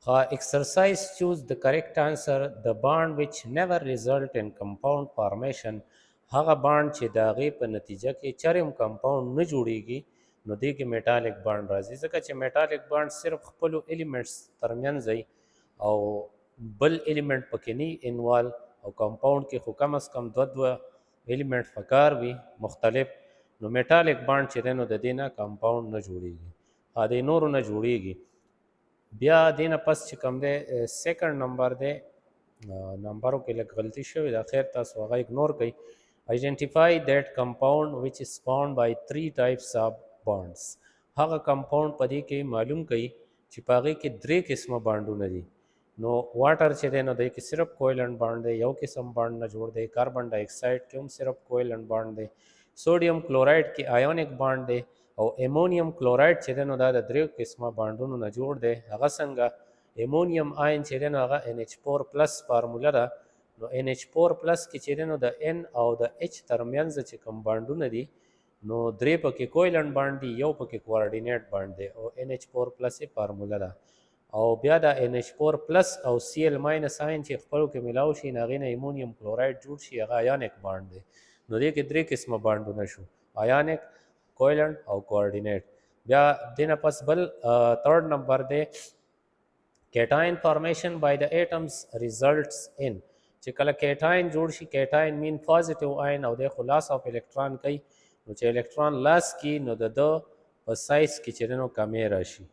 Exercise choose the correct answer. The bond which never result in compound formation هغه بانډ چې د هغې په نتیجه کې چرم کمپاوند نه جوړیږي نو دې کې میټالیک بانډ راځي ځکه چې میټالیک بانډ صرف خپلو ایلیمنټس ترمنځ وي او بل ایلیمنټ پکې نه انوالو او کمپاوند کې خو کم از کم دوه ایلیمنټ پکار وي مختلف نو میټالیک بانډ چې دی نو د دې نه کمپاوند نه جوړیږي د نورو نه جوړیږي بیا دې نه پس چې کوم دی سیکنډ نمبر دی نمبرو کې لږ غلطي شوې ده خیر تاسو هغه اګنور کړئ identify that compound which is formed by three types of bonds هغه کمپاوند په دې کې معلوم کړئ چې په هغې کې درې قسمه بانډونه دي نو واټر چې دی نو دی کې صرف کویلنټ بانډ دی یو قسم بانډ نه جوړ دی کاربن ډای اکساید کې هم صرف کویلنټ بانډ دی سوډیم کلورایډ کې آیونیک بانډ دی او امونیم کلورایډ چې دی نو دا د دریو قسمه بانډونو نه جوړ دی هغه څنګه امونیم آین چې دی نو هغه NH4 پلس فارموله ده نو NH4 پلس کې چې دی نو د N او د H ترمنځ چې کوم بانډونه دي نو درې پکې کویلنټ بانډ دي یو پکې کوارډینیټ بانډ دی او NH4 پلس یې فارموله ده او بیا د NH4 پلس او Cl ماینس آین چې خپلو کې ملاو شي نو هغې نه امونیم کلورایډ جوړ شي هغه آیانیک بانډ دی نو دې کې درې قسمه بانډونه شو آیانیک کویلنټ او کوارډینیټ بیا دې نه پس بل تھرډ نمبر دی کیټاین فارمیشن بای د ایټمز ریزلټس ان چې کله کیټاین جوړ شي کیټاین مین پازیټیو آین او د خلاص اف الکترون کوي نو چې الکترون لاس کی نو د په سایز کې چې نو کمې راشي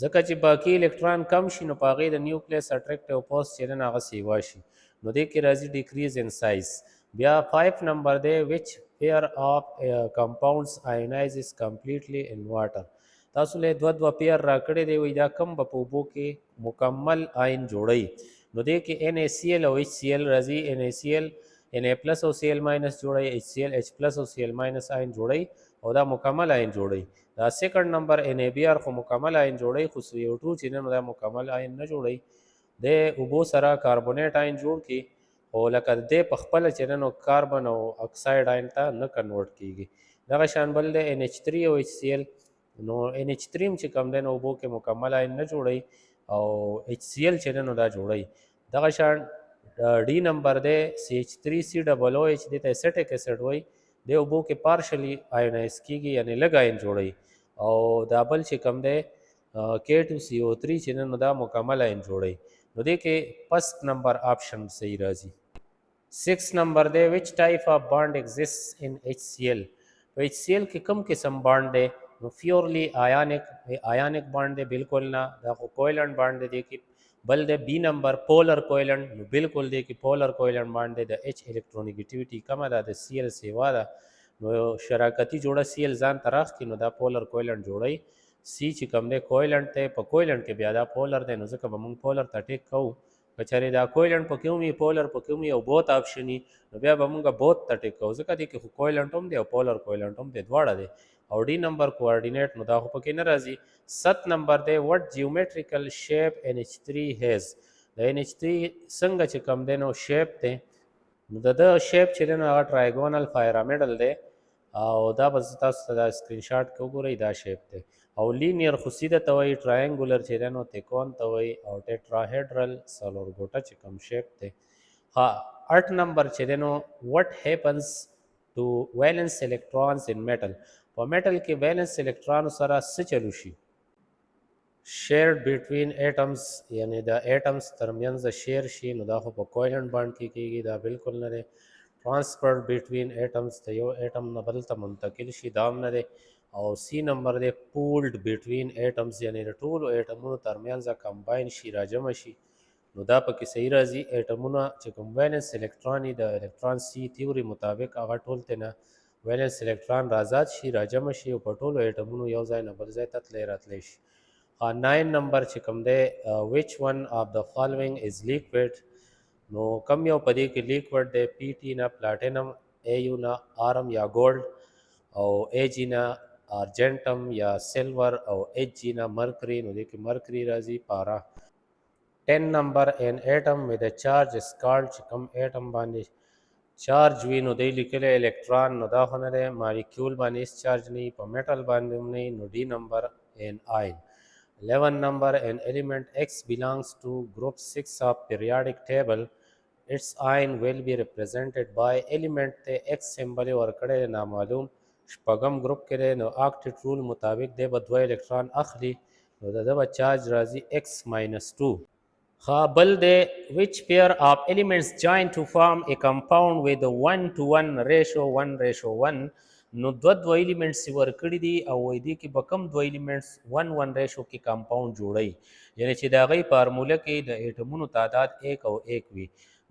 ځکه چې باقي الکترون کم شي نو په هغې د نیوکلیس اټریکټیو فورس چې دی هغه سیوا شي نو دې کې راځي ډیکریز ان سایز بیا 5 نمبر دی وچ pair of compounds ionizes completely in water تاسو له دوه پیر راکړی دی وای دا کم په اوبو کې مکمل آین جوړی نو دې کې NaCl او HCl راځي NaCl Na پلس او Cl ماینس جوړی HCl H پلس او Cl ماینس آین جوړی او دا مکمل آین جوړی دا سیکنډ نمبر NaBr خو مکمل آین جوړی خو CO2 چې نو دا مکمل آین نه جوړی د اوبو سره کاربونیټ آین جوړ کی او لکه د په خپل چې نو کاربن او اکساید آین ته نه کنورټ کیږي دغه شان بل د NH3 او HCl نو NH3 چې کوم دی نو اوبو کې مکمل آین نه جوړی او HCl چې نو دا جوړی دغه شان ډي نمبر دی CH3COOH دې ته اسیټیک اسید وایي د اوبو کې پارشلی آینایز کیږي یعنی لږ آین جوړی او دا بل چې کوم دی K2CO3 چې نو دا مکمل آین جوړی نو دې کې فرست نمبر آپشن صحیح راځي 6 نمبر دی which type of bond exists in HCl په HCl کې کوم قسم بانډ دی نو پیورلی آیانیک بانډ دی بالکل نه دا خو کویلنټ بانډ دی کې بل د بی نمبر پولر کویلنټ نو بالکل دی کې پولر کویلنټ بانډ دی د H الکترونیګیټیویټي کمه ده د Cl سیوا ده نو شراکتی جوړه Cl ځان تراخ کې نو دا پولر کویلنټ جوړی سی چې کوم دی کویلنټ ته په کویلنټ کې بیا دا پولر دی نو ځکه به موږ پولر ته ټیک کوو کچره دا کویلنټ پکې وي پولر پکې وي او بوت آپشن نو بیا به موږ بوت ته ټیک کوو ځکه دی کې خو کویلنټ هم دی او پولر کویلنټ هم دی دواړه دی او ډي نمبر کوارډینیټ نو دا خو پکې نه راځي 7 نمبر دی وټ جیومیټریکل شیپ NH3 هیز د NH3 څنګه چې کوم دی نو شیپ دی نو د شیپ چې دی نو هغه ټرایګونل پیرامډل دی او دا به تاسو ته دا سکرین شاټ کې وګورئ دا شیپ دی او لینیر خو سیده ته وایي ټرایانګولر چې دی نو تیکون ته وایي او ټیټراهیډرل څلور ګوټه چې کوم شیپ دی 8 نمبر چې دی نو وټ هیپنس ټو ویلنس الکترونز ان میټل په میټل کې ویلنس الکترون سره څه چلو شي شیئرډ بټوین ایټمز یعنی د ایټمز ترمنځ شیر شي نو دا خو په کویلنټ بانډ کې کیږي دا بالکل نه دی ټرانسفر بټوین ایټمز ته یو ایټم نه بل ته منتقل شي دا هم نه دی او سی نمبر دی پولډ بټوین ایټمز یعنی د ټولو ایټمونو ترمنځ کمباین شي راجمع شي نو دا پکې صحیح راځي ایټمونه چې کوم ویلنس الکترون د الکترون سی تیوري مطابق هغه ټول ته نه ویلنس الکترون راځات شي راجمع شي او په ټولو ایټمونو یو ځای نه بل ځای ته تللی راتلی شي 9 نمبر چې کوم دی which one of the following is liquid نو کم یو په دې کې لیکوډ دی PT نه پلاټینم AU نه آرم یا ګولډ او AG نه ارجنټم یا سلور او HG نه مرکری نو دې کې مرکری راځي پارا 10 نمبر ان ایټم with a charge is called چې کوم ایټم باندې چارج وي نو دی لیکلی الکترون نو دا خو نه دی مالیکیول باندې هېڅ چارج نه په میټل باندې هم نه نو ډي نمبر ان آین 11 number, an element X belongs to group 6 of periodic table. Its ion will be represented by element ته X symbol ورکړی نامعلوم شپږم ګروپ کې دی نو آکټیټ رول مطابق دی به 2 الکترون اخلي نو د ده به چارج راځي X minus 2. بل دی which pair of elements join to form a compound with a 1 to 1 ratio 1 ratio 1 نو دو ایلیمنټس ورکړي دي او وایي دي کې به کوم دو ایلیمنټس 1 1 ریشو کې کمپاوند جوړوي یعنی چې د هغې فارموله کې د ایټمونو تعداد 1 او 1 وي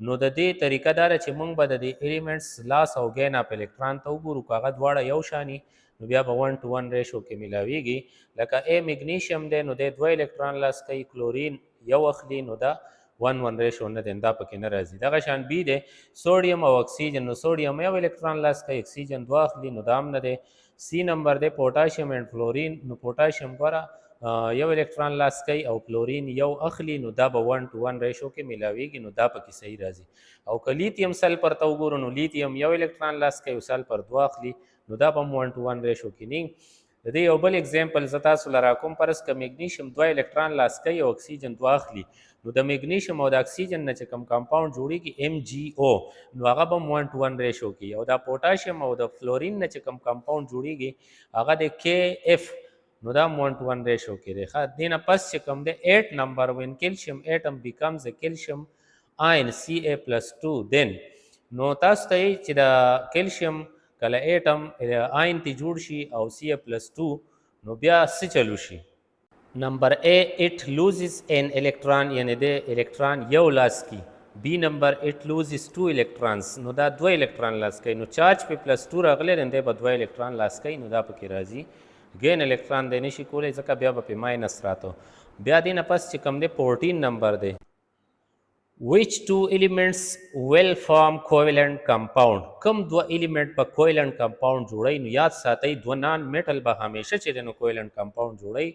نو د دې طریقه دا ده چې موږ به د دې ایلیمنټس لاس او ګین اپ الکترون ته وګورو که هغه دواړه یو شاني نو بیا به 1 to 1 ریشو کې ملاویږي لکه ا میګنیشیم دی نو د 2 الکترون لاس کوي کلورین یو اخلي نو دا 1 ریشو نه دی دا پکې نه راځي دغه شان بي دی سوډیم او اکسیجن نو سوډیم یو الکترون لاس کوي اکسیجن دوه اخلي نو دا هم نه دی سی نمبر دی پوټاشیم اینډ فلورین نو پوټاشیم ګوره یو الکترون لاس کوي او فلورین یو اخلي نو دا به 1 to 1 ریشو کې ملاویږي نو دا پکې صحیح راځي او که لیتیم سلفر ته وګورو نو لیتیم یو الکترون لاس کوي او سلفر دوه اخلي نو دا به 1 to 1 ریشو کې نه د دې یو بل اگزامپل زه تاسو له راکوم فرض که میګنیشیم دوه الکترون لاس کوي او اکسیجن دوه اخلي نو د میګنیشیم او د اکسیجن نه چې کوم کمپاوند جوړیږي MgO نو هغه به 1 to 1 ریشو کې او دا پوټاشیم او د فلورین نه چې کوم کمپاوند جوړیږي هغه د KF نو دا 1 to 1 ریشو کې دی ښه دې نه پس چې کوم دی 8 نمبر when calcium atom becomes a calcium ion Ca+2 then نو تاسو ته چې د کیلشیم کله ایټم آین تی جوړ شي او Ca+2 نو بیا څه چلو شي نمبر A it loses an electron یعنی د الکترون یو لاس کی بی نمبر it loses 2 electrons نو دا 2 الکترون لاس کوي نو چارج په +2 راغلی دی به 2 الکترون لاس کوي نو دا پکې راځي ګین الکترون دی نشي کولی ځکه بیا به په ماینس راته بیا دې نه پس چې کوم دی 14 نمبر دی which two elements will form covalent compound کوم دو element په covalent compound جوړی نو یاد ساتئ دو نان میټل به همیشه چې د نو covalent compound جوړی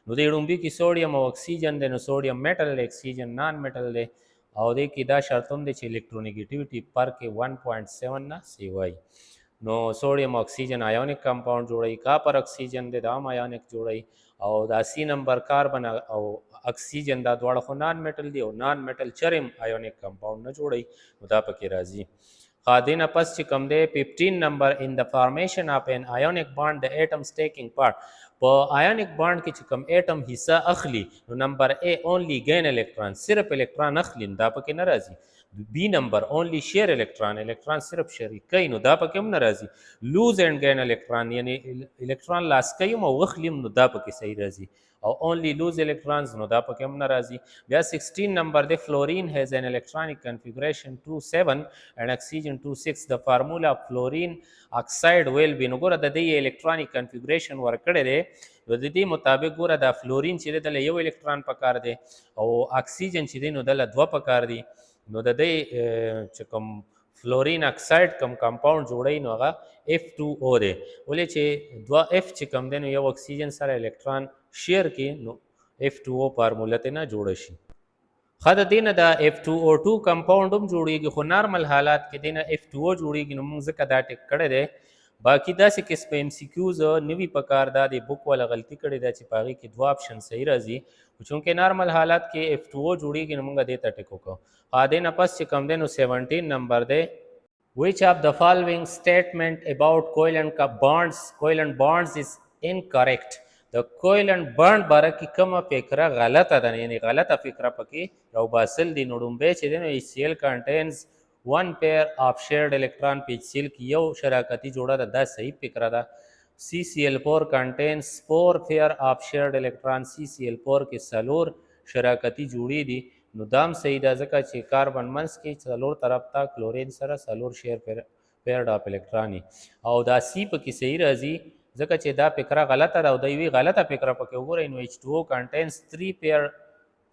نو د لومبي کې سوډیم او اکسیجن دی نو سوډیم میټل دی اکسیجن نان میټل دی او د کې دا شرط هم دی چې الکترونیګیټیویټي پر کې 1.7 نه سیوای نو سوډیم او اکسیجن آیونیک کمپاوند جوړی کاپر اکسیجن دی دا هم آیونیک جوړی او دا سی نمبر کاربن او اکسیجن دا دواړه خو نان میټل دی او نان میټل چرم آیونیک کمپاوند نه جوړی نو دا پکې راځي خادینه پس چې کوم دی 15 نمبر ان د فارمیشن اف ان آیونیک بانډ د ایټمز ټیکینګ پارت په آیونیک بانډ کې چې کوم ایټم حصہ اخلي نو نمبر A اونلی گین الکترون صرف الکترون اخلي دا پکې نه راځي بی نمبر اونلی شیر الکترون صرف شریک کوي نو دا پکې هم نه راځي لوز اینڈ گین الکترون یعنی الکترون لاس کوي او اخلي نو دا پکې صحیح راځي او only lose electrons نو دا پکې هم نه راځي بیا 16 نمبر دی fluorine has an electronic configuration 2 7 and oxygen 2 6 the formula of fluorine oxide will be نو ګوره د دې electronic configuration ورکړی دی نو د دې مطابق ګوره دا فلورین چې دی دله یو الکترون پکار دی او اکسیجن چې دی نو دله دوه پکار دی نو د دې چې کوم فلورین اکساید کم کمپاوند جوړی نو هغه F2O دی ولې چې دوه F چې کم دی نو یو اکسیجن سره الکترون شیر کې نو F2O فارموله ته نه جوړ شي خد دینه دا F2O2 کمپاوند هم جوړیږي خو نارمل حالات کې دینه F2O جوړیږي نو موږ ځکه دا ټیک کړی دی باقی داسې قسم MCQs نوي پکار دا د بک ولا غلطي کړې ده چې پاغي کې دوه آپشن صحیح راځي چونکه نارمل حالات کې F2O جوړیږي نو موږ دې ته ټیک وکړو دینه پس چې کم دی نو 17 نمبر دی which of the following statement about covalent bonds is incorrect د کویلنٹ بانډ باره کې کومه فکره غلطه ده یعنی غلطه فکره پکې یو باسل دی نو ډومبی چې دی نو HCl contains one pair of shared electron په HCl کې یو شراکتي جوړه ده دا صحیح فکره ده CCl4 contains 4 pair of shared electron CCl4 کې څلور شراکتي جوړې دي نو دام صحیح ده ځکه چې کاربن منځ کې څلور طرف ته کلورین سره څلور شیر پیرډ اف الکترون او دا سی پکې صحیح راځي ځکه چې دا فکره غلطه ده او د یوې غلطه فکره پکې وګورئ نو H2O contains 3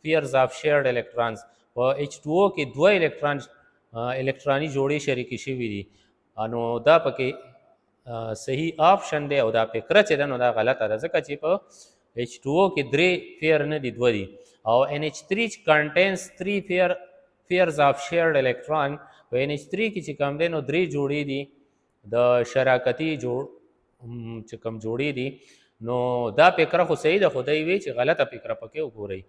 pairs of shared electrons په H2O کې دوه الکتروني جوړې شریکې شوي دي نو دا پکې صحیح آپشن دی او دا فکره چې ده نو دا غلطه ده ځکه چې په H2O کې درې پیر نه دي دوه دي او NH3 contains 3 pairs of shared electron په NH3 کې چې کوم دی نو درې جوړې دي د شراکتي چې کوم جوړې دي نو دا فکره خو صحیح ده، خو دی وی چې غلطه فکره پکې وګورئ.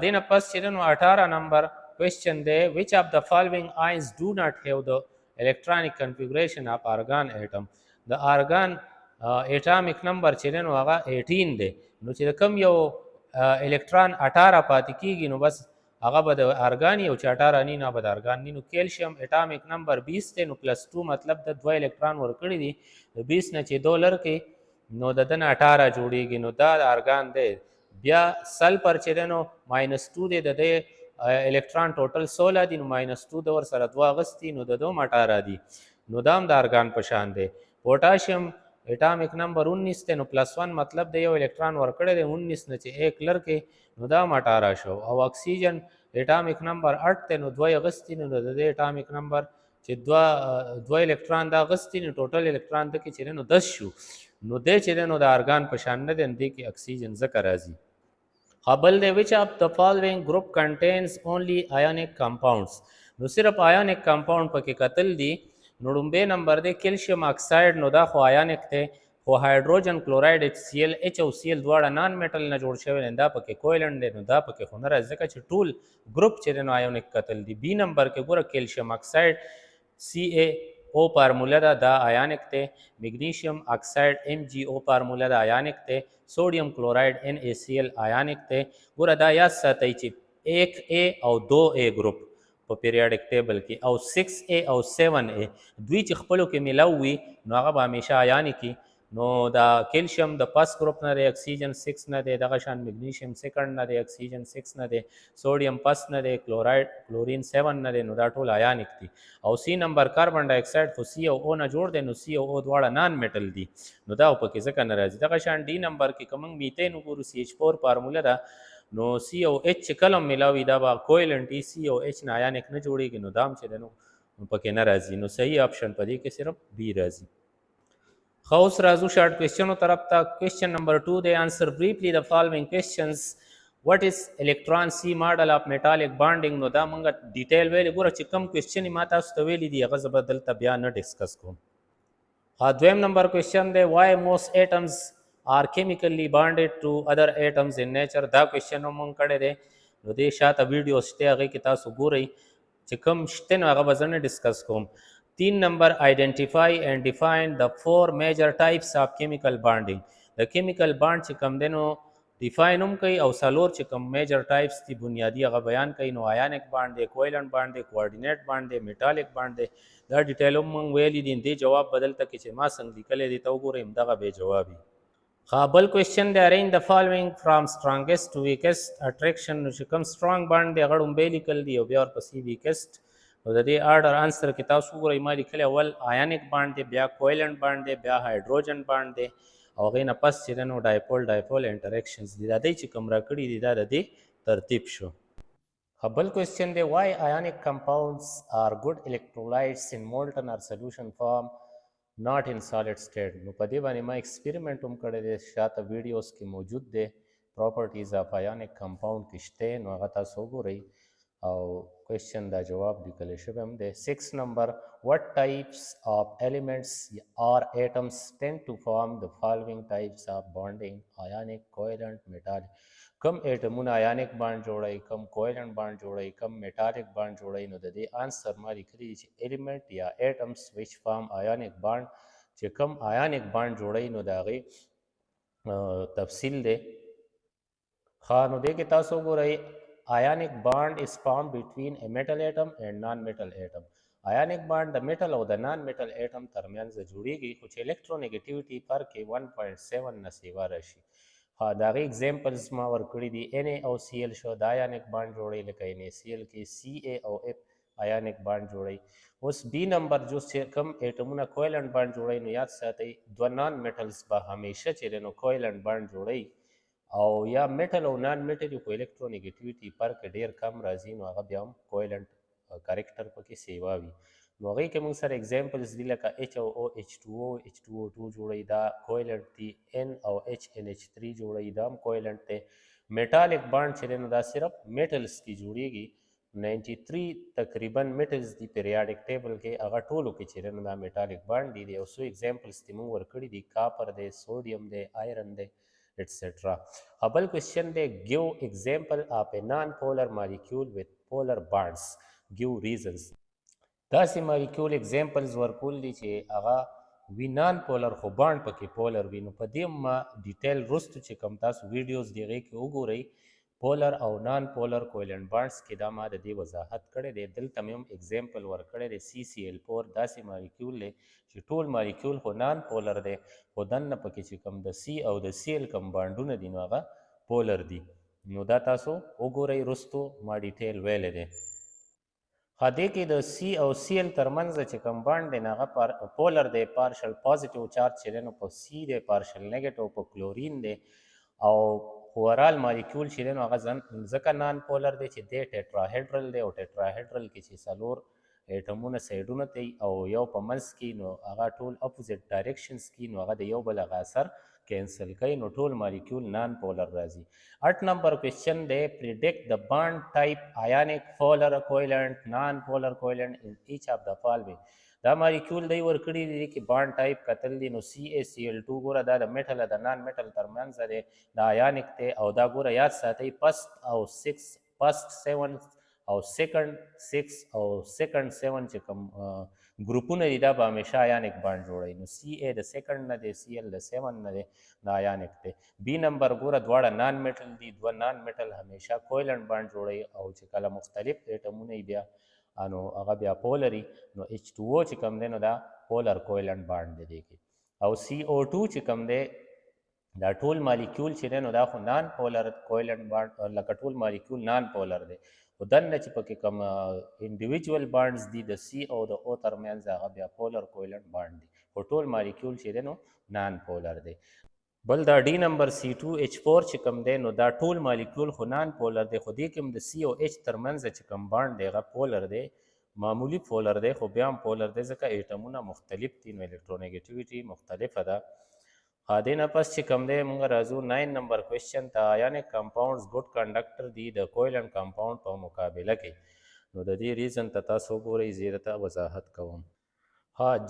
دې نه پس چې نو 18 نمبر کوېسچن دی which of the following ions do not have the electronic configuration of argon atom. د argon اټامک نمبر چې نو هغه 18 دی، نو چې کم یو الکترون 18 پاتې کیږي نو بس هغه به د ارګان یو چې 18 نی نه به د ارګان نی. نو کیلشیم اټامک نمبر 20 دی، نو +2 مطلب د 2 الکترون ورکړي دي، 20 نه چې 2 لرکې نو د دنه 18 جوړیږي، نو دا د ارګان دی. بیا سلفر چې نو -2 دی، د الکترون ټوټل 16 دي، نو -2 د ور سره 2 اغستی، نو د 2 18 دي، نو دام د ارګان په شان دی. پوټاشیم اټامک نمبر 19 دی، نو +1 مطلب د یو الکترون ورکړی دی، 19 نه چې 1 لرکې نو دا 18 شو. او اکسیجن اټامک نمبر 8 دی، نو 2 اغستی، نو د اټامک نمبر چې 2 الکترون دا اغستی، نو ټوټل الکترون د کې چې نو 10 شو، نو د چې نو د ارګان په شان نه دی، دې کې اکسیجن ذکر راځي. خبل دی which of the following group contains only ionic compounds. نو صرف ionic compound پکې کتل دي. نو لومبی نمبر دی کیلشیم اکساید، نو دا خو آیونیک دی، خو هایدروجن کلوراید HCl H او Cl دواړه نان میټل نه جوړ شوی دی، دا پکې کویلنټ دی، نو دا پکې خو نه راځي ځکه چې ټول ګروپ چې دی نو آیونیک کتل دي. بی نمبر کې ګوره کیلشیم اکساید CaO فارموله ده، دا آیونیک دی. میګنیشیم اکساید MgO فارموله ده، آیونیک دی. سوډیم کلوراید NaCl آیونیک دی. ګوره دا یاد ساتئ چې 1A او 2A ګروپ په پیریاډک ټیبل کې او 6A او 7A دوی چې خپلو کې ملاو وي نو هغه به همیشه آیونیک وي. نو دا کیلشیم د فرست ګروپ نه دی، اکسیجن 6 نه دی، دغه شان میګنیشیم سیکنډ نه دی، اکسیجن 6 نه دی، سوډیم فرست نه دی، کلورین 7 نه دی، نو دا ټول آیونیک دي. او سی نمبر کاربن ډای اکساید خو سی او او نه جوړ دی، نو سی او او دواړه نان میټل دي، نو دا پکې ځکه نه راځي. دغه شان ډي نمبر کې کوم میتین وګورو CH4 فارموله ده، نو سی او ایچ چې کلم ملاوي دا به کویلنټ ای، سی او ایچ نه آیونیک نه جوړیږي، نو دام چې دی نو پکې نه راځي. نو صحیح آپشن په دې کې صرف بی راځي. خو اوس راځو شارټ کوېسچنو طرف ته. کوېسچن نمبر 2 دی آنسر بریفلی د فالوینګ کوېسچنز. what is electron C model of metallic bonding. نو دا مونږ ډیټیل ویلې، ګوره چې کم کوېسچن ما تاسو ته ویلي دي هغه زه به دلته بیا نه ډسکس کوم. دویم نمبر کوېسچن دی why most atoms are chemically bonded to other atoms in nature. دا کوېسچن هم مونږ کړی دی، نو دې شاته ویډیو شته هغې کې تاسو ګورئ چې کوم شته نو هغه به زه نه ډسکس کوم. 3 نمبر identify and define the 4 major types of chemical bonding. د chemical bond چې کوم دی نو ډیفاین هم کوي او څلور چې کوم میجر ټایپس دي بنیادي هغه بیان کوي. نو آیانک بانډ دی، کویلنټ بانډ دی، کوارډینیټ بانډ دی، میټالیک بانډ دی. دا ډیټیل هم موږ ویلي دي. دې جواب بدلته کې چې ما څنګه لیکلی دی ته وګورئ همدغه بې جوابي. بل کوېسچن دی ارینج د فالوینګ فرام سټرانګسټ ټو ویکسټ اټریکشن. نو چې کوم سټرانګ بانډ دی هغه ړومبی لیکل دي او بیا ورپسې ویکسټ. نو د دې آرډر انسر کې تاسو وګورئ ما لیکلی اول آیانک بانډ دی، بیا کویلنټ بانډ دی، بیا هایډروجن بانډ دی، او هغې نه پس چې دی نو ډایپول انټریکشنز دي. دا دی چې کوم راکړي دي دا د دې ترتیب شو. بل کوېسچن دی why ionic compounds are good electrolytes in molten or solution form not in solid state. نو په دې باندې ما ایکسپیریمنټ هم کړی دی، شاته ویډیوز کې موجود دی، پراپرټیز اف ionic compound کې شته، نو هغه تاسو وګورئ. او کوېسچن دا جواب لیکلی شوی هم دی. 6 نمبر what types of elements or atoms tend to form the following types of bonding ionic, covalent, metallic. کم ایټمونه آیانک بانډ جوړوي، کم کویلنټ بانډ جوړوي، کم میټالیک بانډ جوړوي. نو د دې انسر ما لیکلی دي چې ایلیمنٹ یا ایټمس ویچ فارم آیانک بانډ، چې کم آیانک بانډ جوړوي نو د هغې تفصیل دی. نو دې کې تاسو وګورئ ionic bond is formed between a metal atom and non-metal atom. ionic bond د metal او د non-metal atom ترمنځ جوړیږي، خو چې الکترونیګیټیویټي فرق یې 1.7 نه سیوا راشي. د هغې اگزامپلز ما ورکړي دي. Na او Cl شو د ionic bond جوړوي، لکه NaCl کې Ca او F ionic bond جوړوي. اوس بی نمبر جو چې کوم ایټمونه کویلنټ بانډ جوړوي نو یاد ساتئ دوه نان میټلز به همیشه چې دی نو کویلنټ بانډ جوړوي، او یا میټل او نان میټل په الکترونیګیټیویټي فرق ډیر کم راځي، نو هغه بیا هم کویلنټ کریکټر پکې سیوا وي. نو هغې کې موږ سره اگزامپلز دي لکه H او O H2O H2O2 جوړوي، دا کویلنټ دي. N او H NH3 جوړوي، دا هم کویلنټ دی. میټالیک بانډ چې دی نو دا صرف میټلز کې جوړیږي. 93 تقریبا میټلز دي پیریاډک ټیبل کې، هغه ټولو کې چې دی نو دا میټالیک بانډ دي. او څو اگزامپلز دي موږ ورکړي دي، کاپر دی، سوډیم دی، آیرن دی، etc. بل کوېسچن دی give example of a non-polar molecule with polar bonds, give reasons. داسې مالیکول اگزامپلز ورکول دي چې هغه وي نان پولر خو بانډ پکې پولر وي. نو په دې ما ډیټیل وروستو چې کوم تاسو ویډیوز د هغې کې وګورئ پولر او نان پولر کویلنټ بانډز کې دا ما د دې وضاحت کړی دی. دلته مې هم اگزامپل ورکړی دی CCl4 داسې مالیکول دی چې ټول مالیکول خو نان پولر دی خو دننه پکې چې کوم د سی او د سیل کوم بانډونه دي نو هغه پولر دي. نو دا تاسو وګورئ وروستو ما ډیټیل ویلی دی. دې کې د سی او سیل ترمنځ چې کوم بانډ دی نو هغه پولر دی، پارشل پازیټیو چارج چې دی نو په سی دی، پارشل نیګیټیو په کلورین دی او اورال مالیکول چې دی نو هغه ځکه نان پولر دی چې دی ټیټراهیډرل دی او ټیټراهیډرل کې چې څلور ایټمونه سایډونه ته او یو په منځ کې نو هغه ټول اپوزیټ ډایرکشنز کې نو هغه د یو بل هغه اثر کینسل کوي نو ټول مالیکول نان پولر راځي. 8 نمبر کوېسچن دی predict the bond type ionic polar covalent non polar covalent in each of the following. دا مالیکول دی ورکړي دي کې بانډ ټایپ کتل دي نو CaCl2 ګوره دا د میټل د نان میټل ترمنځ دی دا آیانیک دی او دا ګوره یاد ساتئ پست او 7 او سیکنډ 6 او سیکنډ 7 چې کوم ګروپونه دي دا به همیشه آیانیک بانډ جوړوي. نو CA د سیکنډ نه دی، CL د 7 نه دی، دا آیانیک دی. بی نمبر ګوره دواړه نان میټل دي، دوه نان میټل همیشه کویلنټ بانډ جوړوي او چې کله مختلف ایټمونه یې بیا نو هغه بیا پولري نو H2O چې کوم دی نو دا پولر کویلنټ بانډ دی دی کې. او CO2 چې کوم دی دا ټول مالیکول چې دی نو دا خو نان پولر کویلنټ بانډ لکه ټول مالیکول نان پولر دی خو دننه چې پکې کوم انډیویجول بانډز دي د سی او د او ترمنځ هغه بیا پولر کویلنټ بانډ دي خو ټول مالیکول چې دی نو نان پولر دی. بل دا ډي نمبر C2H4 چې کوم دی نو دا ټول مالیکول خو نان پولر دی خو دې کې هم د سی او ایچ ترمنځ چې کوم بانډ دی هغه پولر دی، معمولی پولر دی خو بیا هم پولر دی ځکه ایټمونه مختلف دي نو الکترونیګیټیویټي مختلفه ده. دې نه پس چې کوم دی موږ راځو 9 نمبر کوېسچن ته آیانیک کمپاونډز ګډ کنډکټر دي د کویلنټ کمپاونډ په مقابله کې. نو د دې ریزن ته تاسو وګورئ زه درته وضاحت کوم.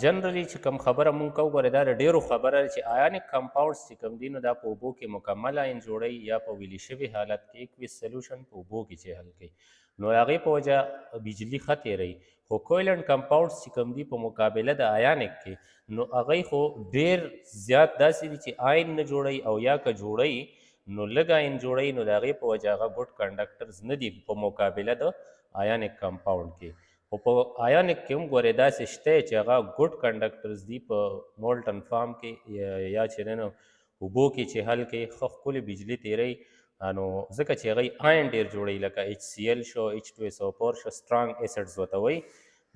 جنرلی چې کوم خبره مونږ کوو ګورئ دا د ډېرو خبره ده چې آیانیک کمپاونډز چې کوم دي نو دا په اوبو کې مکمل آین جوړوي یا په ویلي شوي حالت کې ایکویس سلیوشن په اوبو کې چې حل کوي نو هغې په وجه بجلي ښه تېروي. خو کویلنټ کمپاونډز چې کوم دي په مقابله د آیانیک کې نو هغوی خو ډېر زیات داسې دي چې آین نه جوړوي او یا که جوړوي نو لږ آین جوړوي نو د هغې په وجه هغه ګډ کنډکټرز نه دي په مقابله د آیانیک کمپاونډ کې. خو په آیانیک کې هم ګورئ داسې شته چې هغه ګډ کنډکټرز دي په مولټن فارم کې یا چې دی نو اوبو کې چې حل کوي ښه ښکلې بجلي تېروي نو ځکه چې هغوی آین ډېر جوړوي لکه HCl شو H2SO4 شو سټرانګ ایسډز ورته وایي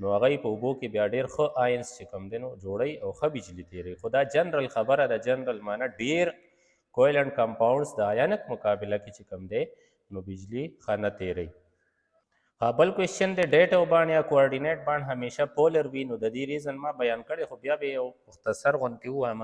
نو هغوی په اوبو کې بیا ډېر ښه آینس چې کوم دی نو جوړوي او ښه بجلي تېروي. خو دا جنرل خبره ده، جنرل معنی ډېر کویلنټ کمپاونډز د آیانیک مقابله کې چې کوم دی نو بجلي ښه نه تېروي. بل کوېسچن دی ډیټو بانډ یا کوارډینیټ بانډ همیشه پولر وي نو د دې ریزن ما بیان کړی خو بیا به یو مختصر غوندې ووایم.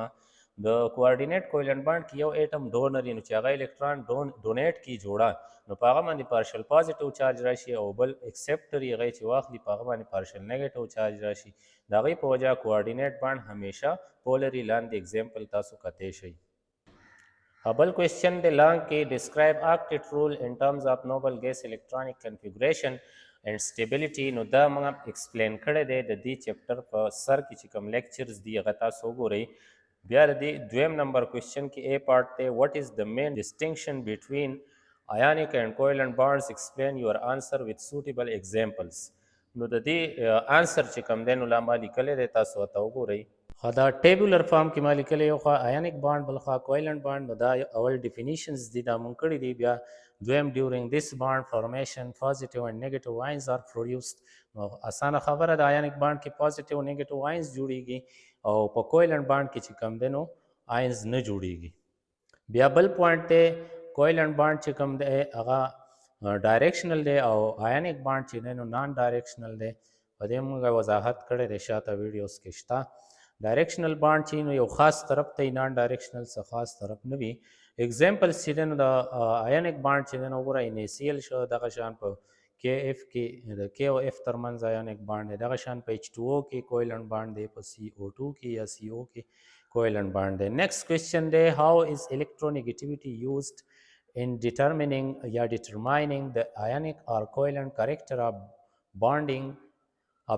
د کوارډینیټ کویلنټ بانډ کې یو ایټم ډونر وي نو چې هغه الکتران ډونیټ کړي جوړه نو په هغه باندې پارشل پازیټیو چارج راشي او بل ایکسپټر یې هغه چې واخلي په هغه باندې پارشل نیګیټیو چارج راشي د هغې په وجه کوارډینیټ بانډ همیشه پولري لاندې اگزامپل تاسو کتی شئ. بل کوېسچن دی لاندې کې ډسکرایب آکټیټ رول ان ټرمز آف نوبل ګیس الکترونیک کنفیګریشن اینڈ سټیبلیټي نو دا موږ ایکسپلین کړی دی د دې چپټر په سر کې چې کوم لیکچرز دي هغه تاسو وګورئ. بیا د دې دویم نمبر کوېسچن کې A پارټ دی what is the main distinction between ionic and covalent bonds explain your answer with suitable examples. نو د دې آنسر چې کوم دی نو لا ما لیکلی دی تاسو ورته وګورئ. دا ټیبولر فارم کې ما لیکلی یو خوا آیانیک بانډ بل خوا کویلنټ بانډ نو دا اول ډیفینیشنز دي دا مونږ کړي دي. بیا دویم ډیورنګ دیس بانډ فارمیشن پازیټیو اینډ نیګیټیو آینز آر پروډیوسډ نو اسانه خبره د آیانیک بانډ کې پازیټیو نیګیټیو آینز جوړیږي او په کویلنټ بانډ کې چې کم دی نو آینز نه جوړیږي. بیا بل پوینټ دی کویلنټ بانډ چې کم دی هغه ډایرکشنل دی او آیانیک بانډ چې دی نو نان ډایرکشنل دی. په دې مونږ وضاحت کړی دی شاته ویډیوز کې شته. ډایرکشنل بانډ چې نو یو خاص طرف ته نان ډایرکشنل څه خاص طرف نه وي. اگزامپلز چې دی نو د آیانیک بانډ چې دی نو وګوره NaCl شو دغه شان په KF کې د K او F ترمنځ آیانیک بانډ دی، دغه شان په H2O کې کویلنټ بانډ دی، په CO2 کې یا CO کې covalent bond دی. Next question دی, how is electronegativity used in determining the ionic or covalent character of bonding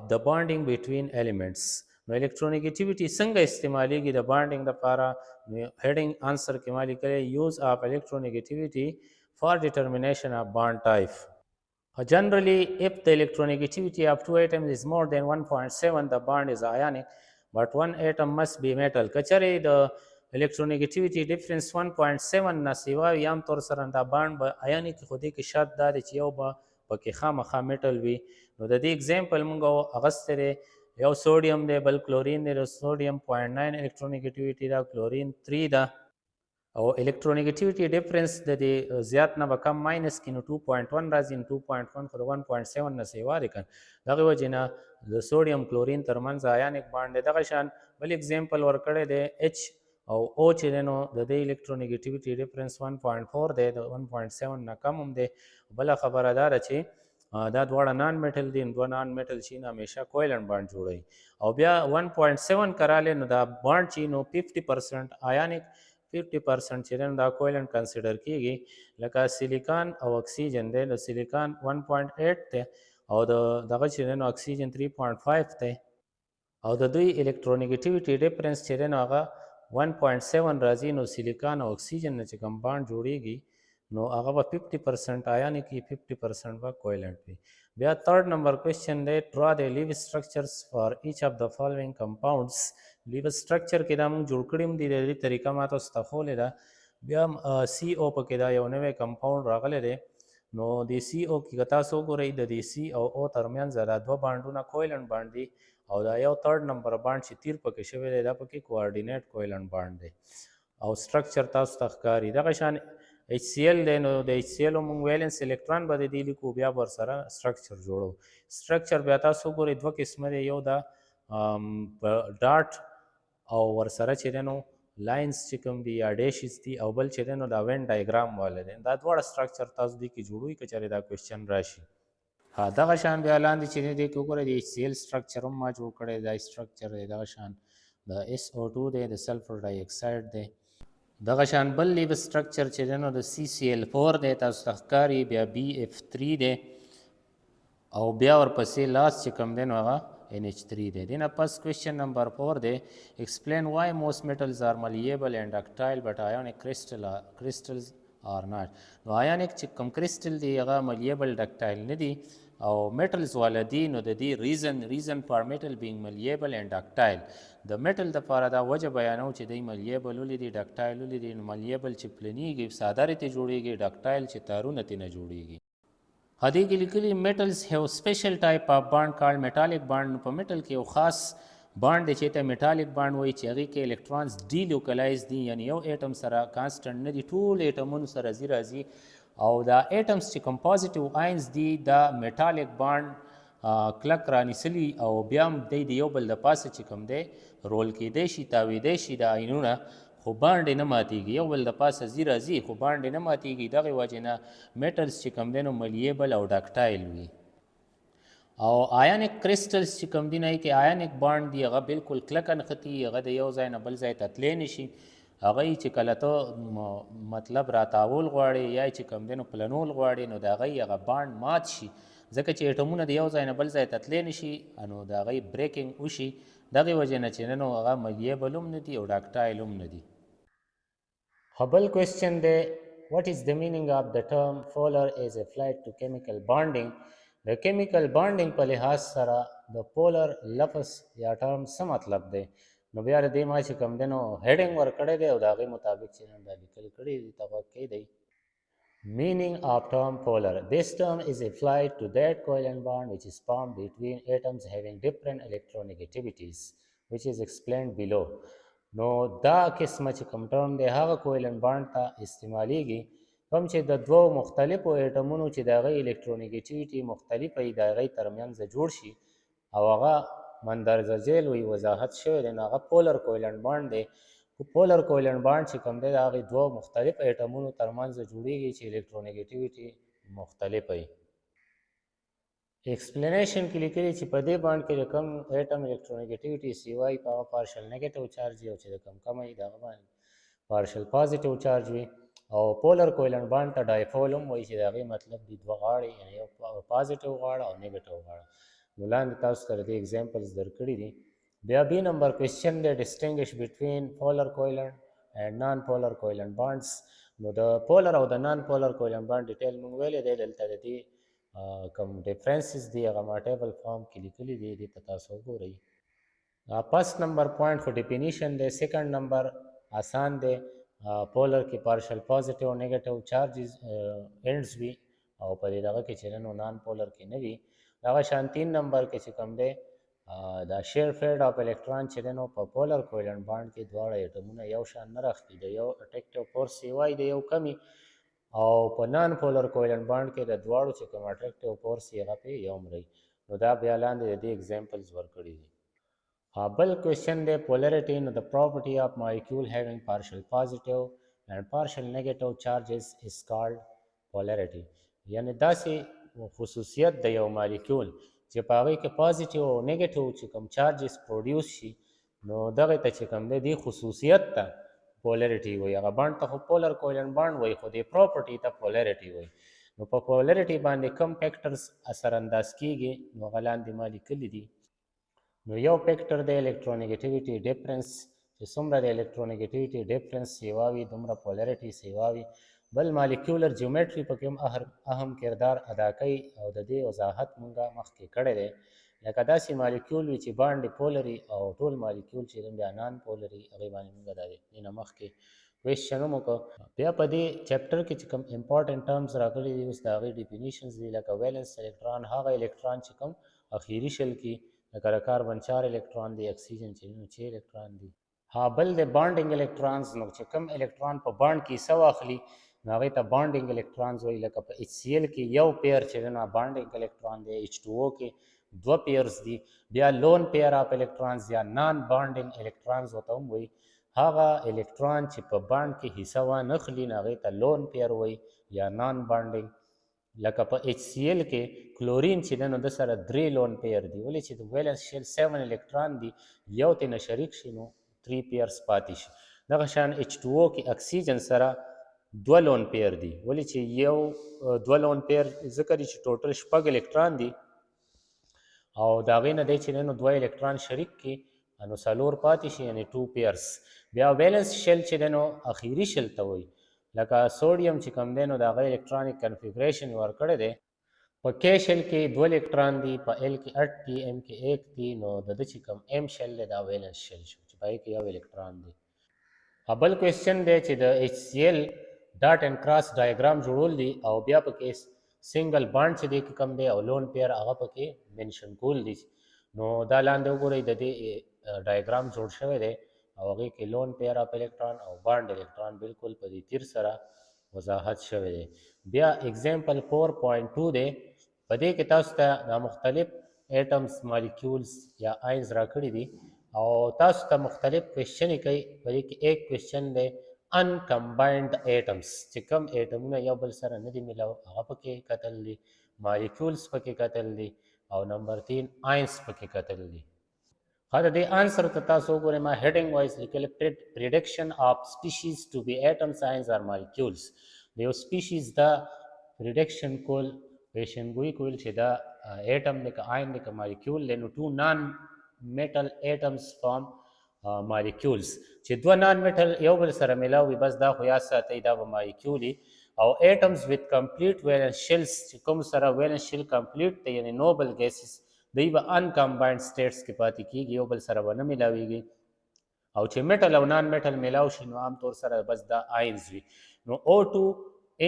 the bonding between elements. نو electronegativity څنګه استعمالیږي د bonding لپاره؟ نو heading answer کې ما لیکلی use of electronegativity for determination of bond type. Generally, if the electronegativity of two atoms is more than 1.7, the bond is ionic, but one atom must be metal. کچره د electronegativity difference 1.7 نه سیوا وي عام طور سره دا bond به ionic خو دې کې شرط دا دی چې یو به پکې خامخا میټل وي. نو د دې اگزامپل موږ اغستی دی، یو سوډیم دی بل کلورین دی. د سوډیم 0.9 electronegativity دا، کلورین 3 ده، او electronegativity difference د دې زیات نه به کم ماینس کې نو 2.1 راځي. نو 2.1 خو د 1.7 نه سیوا دی که دغې وجې نه د سوډیم کلورین ترمنځ آیانیک بانډ دی. دغه شان بل اگزامپل ورکړی دی اچ او او چې دی نو د دې electronegativity difference 1.4 دی، د 1.7 نه کم هم دی. بله خبره دا ده چې دا دواړه نان میټل دي، دوه نان میټل چې نه همیشه کویلنټ بانډ جوړوي. او بیا 1.7 کرالی نو دا بانډ چې نو 50% آیانیک 50% چې دا کویلنټ کنسیډر کیږي. لکه سیلیکان او اکسیجن دی، د سیلیکان 1.8 دی او دغه چې نو اکسیجن 3.5 دی، او د دوی electronegativity difference چې نو هغه 1.7 راځي. نو سیلیکان او اکسیجن نه چې کوم بانډ جوړیږي نو هغه به 50% آیانیک وي، 50% به کویلنټ وي. بیا تھرڈ نمبر کوشچن دی draw the leaf structures for each of the following compounds. لیو سټرکچر کې دا موږ جوړ کړي هم دي، د دې طریقه ما تاسو ته ښولې ده. بیا سی او پکې دا یو نوی کمپاونډ راغلی دی. نو د سی او کې که تاسو وګورئ د دې سی او او ترمنځ دا دوه بانډونه کویلنټ بانډ دي، او دا یو تھرډ نمبر بانډ چې تیر پکې شوی دی دا پکې کوارډینیټ کویلنټ بانډ دی، او سټرکچر تاسو ته ښکاري. دغه شان ایچ سی ایل دی، نو د ایچ سی ایل موږ ویلنس الکترون به د دې لیکو، بیا ورسره سټرکچر جوړو. سټرکچر بیا تاسو وګورئ دوه قسمه دی، یو دا ډاټ او ورسره چې دی نو لاینز چې کوم دي یا ډیشز دي، او بل چې دی نو دا وین ډایګرام والا دی. دا دواړه سټرکچر تاسو دې کې جوړوئ که چېرې دا کوېسچن راشي. دغه شان بیا لاندې چې دی دې کې وګورئ د ایچ سی ایل سټرکچر هم ما جوړ کړی دی. دا سټرکچر دی دغه شان د ایس او ټو دی، د سلفر ډای اکساید دی. دغه شان بل لیو سټرکچر چې دی نو د سی سی ایل 4 دی، تاسو ته ښکاري. بیا بی اف 3 دی، او بیا ورپسې لاس چې کوم دی نو هغه NH3 دی. دینه پس کوېسچن نمبر 4 دی explain why most metals are malleable and ductile but ionic crystals are not. نو ionic چې کوم کرسټل دی هغه malleable ductile نه دي، او metals والا دي. نو د دې reason for metal being malleable and ductile، د metal دپاره دا وجه بیانو چې دی malleable ولې دي ductile ولې دي. نو malleable چې پلنیږي ساده رتې جوړیږي، ductile چې تارونه ترې نه جوړیږي. هدې کې لیکلي metals have special type of bond called metallic bond. نو په metal کې یو خاص بانډ دی چې ته metallic bond وایي، چې هغې کې electrons delocalize دي، یعنی یو اټم سره کانسټنټ نه دي، ټول اټمونو سره ځي راځي. او دا اټمز چې کوم پازیټیو آینز دي دا metallic bond کلک رانیسلي، او بیا هم دی د یو بل د پاسه چې کوم دی رول کیدی شي، تاویدی شي دا آینونه، خو باند یې نه ماتېږي، یو بل د پاسه ځي راځي خو باند یې نه ماتېږي. دغې وجې نه میټلز چې کوم دی نو ملیبل او ډاکټایل وي. او آیانیک کرسټلز چې کوم دي نه کې آیانیک باند دی، هغه بالکل کلکه نښتي، هغه د یو ځای نه بل ځای ته تللی نه شي. هغه چې کله ته مطلب راتاول غواړې یا چې کوم دی نو پلنول غواړې، نو د هغې هغه باند مات شي، ځکه چې اټمونه د یو ځای نه بل ځای ته تللی نه شي، نو د هغې بریکینګ وشي. دغې وجې نه چې نو هغه ملیبل هم نه دي او ډاکټایل هم نه دي. بل کوېسچن دی what is the meaning of the term polar as applied to chemical bonding. د chemical bonding په لحاظ سره د polar لفظ یا ټرم څه مطلب دی؟ نو بیا د دې ما چې کوم دی نو هیډنګ ورکړی دی، او د هغې مطابق چې دا لیکل کړي دي ته غوږ کیدئ. Meaning of term polar. This term is applied to that covalent bond which is formed between atoms having different electronegativities, which is explained below. نو دا قسمه چې کوم ټرم دی هغه کویلنټ بانډ ته استعمالیږي کوم چې د دوو مختلفو اټمونو چې د هغې الکترونیګیټیویټي مختلفه وي د هغې ترمنځه جوړ شي، او هغه مندرجه ذیل وي، وضاحت شوی دی. نو هغه پولر کویلنټ بانډ دی. پولر کویلنټ بانډ چې کوم دی د هغې دوه مختلف اټمونو ترمنځ جوړیږي چې الکترونیګیټیویټي مختلفه وي. ایکسپلینیشن کې لیکلي چې په دې بانډ کې د کوم اټم الکترونیګیټیویټي سی وای په هغه پارشل نیګیټیو چارج وي او چې د کم وي د هغه باندې پارشل پازیټیو چارج وي او پولر کویلنټ بانډ ته ډایپول هم وایي چې د هغې مطلب دي دوه غاړې یعنې یو پازیټیو غاړه او نیګیټیو غاړه. نو لاندې تاسو ته د دې اگزامپلز درکړي دي. بیا بي نمبر کوېسچن دی ډسټنګوش بټوین پولر کویلنټ اینڈ نان پولر کویلنټ بانډز. نو د پولر او د نان پولر کویلنټ بانډ ډیټیل موږ ویلی دی. دلته د دې کوم ډیفرنسز دي هغه ما ټیبل فارم کې لیکلي دي، دې ته تاسو وګورئ. فرست نمبر پوینټ خو ډیفینیشن دی، سیکنډ نمبر آسان دی. پولر کې پارشل پازیټیو نیګیټیو چارجز اینډز وي او په دې دغه کې چې نو نان پولر کې نه وي. دغه شان 3 نمبر کې چې کوم دی دا شیر فیلډ اف الکترون چې دی نو په پولر کویلنټ بانډ کې دواړه ایټمونه یو شان نه راخلي، د یو اټریکټیو فورس سی وای د یو کمی او په نان پولر کویلنټ بانډ کې د دواړو چې کوم اټریکټیو فورس یې هغه پې یو مري. نو دا بیا لاندې د دې اگزامپلز ورکړي دي. بل کوېسچن دی پولریټي. نو د پراپرټي اف مالیکول هیوینګ پارشل پازیټیو اینڈ پارشل نیګیټیو چارجز از کالډ پولریټي. یعنې داسې خصوصیت د یو مالیکول چې په هغې کې پازیټیو او نیګیټیو چې کوم چارجز پروډیوس شي نو دغې ته چې کوم دی دې خصوصیت ته پولریټي وایي. هغه بانډ ته خو پولر کویلنټ بانډ وایي خو دې پراپرټي ته پولریټي وایي. نو په پولریټي باندې کم فیکټرز اثر انداز کیږي نو هغه لاندې ما لیکلي دي. نو یو فیکټر د الکترونیګیټیویټي ډیفرنس چې څومره د الکترونیګیټیویټي ډیفرنس سیوا وي دومره پولریټي سیوا وي. بل مالیکولر جیومیټري پکې هم اهم کردار ادا کوي او د دې وضاحت مونږه مخکې کړی دی. لکه داسې مالیکول وي چې باندې پولري او ټول مالیکول چې بیا نان پولري هغې باندې مونږ د دې نه مخکې کوېسچن هم وکړو. بیا په دې چپټر کې چې کوم امپارټنټ ټرمز راغلي دي اوس د هغې ډیفینیشنز دي. لکه ویلنس الکترون هغه الکترون چې کوم اخیري شل کې لکه د کاربن 4 الکترون دی، اکسیجن چې نو 6 الکترون دی. بل د بانډینګ الکترونز نو چې کوم الکترون په بانډ کې حصه واخلي نو هغې ته بانډینګ الکترونز وایي. لکه په ایچ سی ایل کې یو پیر چې دی نو بانډینګ الکترون دی، ایچ ټو او کې دوه پیرز دي. بیا لون پیر اف الکترونز یا نان بانډینګ الکترونز ورته هم وایي. هغه الکترون چې په بانډ کې حصه وانه خلي نو هغې ته لون پیر وایي یا نان بانډینګ. لکه په ایچ سی ایل کې کلورین چې دی نو د سره 3 لون پیر دي، ولې چې د ویلنس شیل 7 الکترون دي یو ترې نه شریک شي نو 3 پیرز پاتې شي. دغه شان ایچ ټو او کې اکسیجن سره 2 لون پیر دي، ولې چې یو 2 لون پیر ځکه دي چې ټوټل 6 الکترون دي او د هغې نه دی چې دی نو 2 الکترون شریک کړي نو 4 پاتې شي یعنې 2 پیرز. بیا ویلنس شیل چې دی نو اخیري شیل ته وایي. لکه سوډیم چې کوم دی نو د هغه الکترونیک کنفیګریشن ورکړی دی. په کې شیل کې 2 الکترون دي، په ایل کې 8 دي، ایم کې 1 دي. نو د ده چې کوم ایم شیل دی دا ویلنس شیل شو چې په هغې کې یو الکترون دی. بل کوېسچن دی چې د ایچ سی ایل ډاټ اینډ کراس ډایګرام جوړول دي او بیا پکې سنگل بانډ چې دی کوم دی او لون پیر هغه پکې منشن کول دي. نو دا لاندې وګورئ د دې ډایګرام جوړ شوی دی او هغې کې لون پیر اف الکترون او بانډ الکترون بالکل په دې تیر سره وضاحت شوی دی. بیا اگزامپل 4.2 دی. په دې کې تاسو ته دا مختلف ایټمز مالیکولز یا آینز راکړي دي او تاسو ته مختلف کوېسچنې کوي. په دې کې ایک کوېسچن دی انکمباینډ ایټمز چې کوم ایټمونه یو بل سره نه دي ملاو هغه پکې کتل دي، مالیکولز پکې کتل دي او نمبر 3 آینز پکې کتل دي. د دې آنسر ته تاسو وګورئ ما هیډنګ وایز لیکل پریډکشن اف سپیشیز ټو بی ایټمز آینز اور مالیکولز. د یو سپیشیز دا پریډکشن کول پیشنګویي کول چې دا ایټم دی که آین دی که مالیکول دی نو 2 نان میټل ایټمز فارم مالیکولز چې 2 نان میټل یو بل سره ملاوي بس دا خو یاد ساتئ دا به مالیکول او ایټمز وذ کمپلیټ ویلنس شیلز چې کوم سره ویلنس شیل کمپلیټ دی یعنی نوبل ګیسز دوی به انکمباینډ سټیټس کې پاتې کیږي یو بل سره به نه ملاویږي. او چې میټل او نان میټل ملاو شي نو عام طور سره بس دا آینز وي. نو O2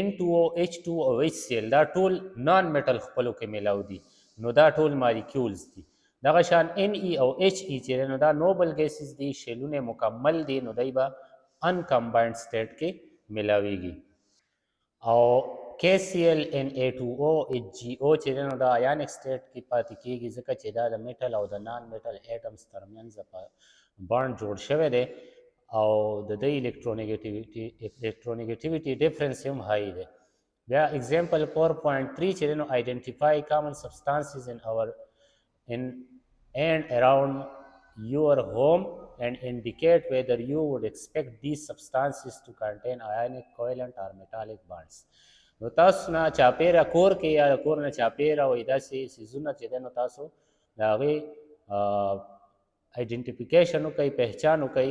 N2O H2 او HCl دا ټول نان میټل خپلو کې ملاو دي نو دا ټول مالیکولز دي. دغه شان Ne او He چې نو دا نوبل ګیسز دي شیلونه مکمل دي نو دوی به انکمباینډ سټیټ کې ملاویږي. او KCl Na2O HgO چې نو دا آیانک سټیټ کې پاتې کیږي ځکه چې دا د میټل او د نان میټل ایټمز ترمنځ بانډ جوړ شوی دی او د دې الکترونیګیټیویټي ډیفرنس هم هاي دی. بیا example 4.3 چې دی نو identify common substances in and around your home and indicate whether you would expect these substances to contain ionic, covalent or metallic bonds. نو تاسو نه چاپیره کور کې یا کور نه چاپیره وای داسې سیزونه چې دی نو تاسو د هغې آئیډنټیفیکیشن وکړئ، پہچان وکړئ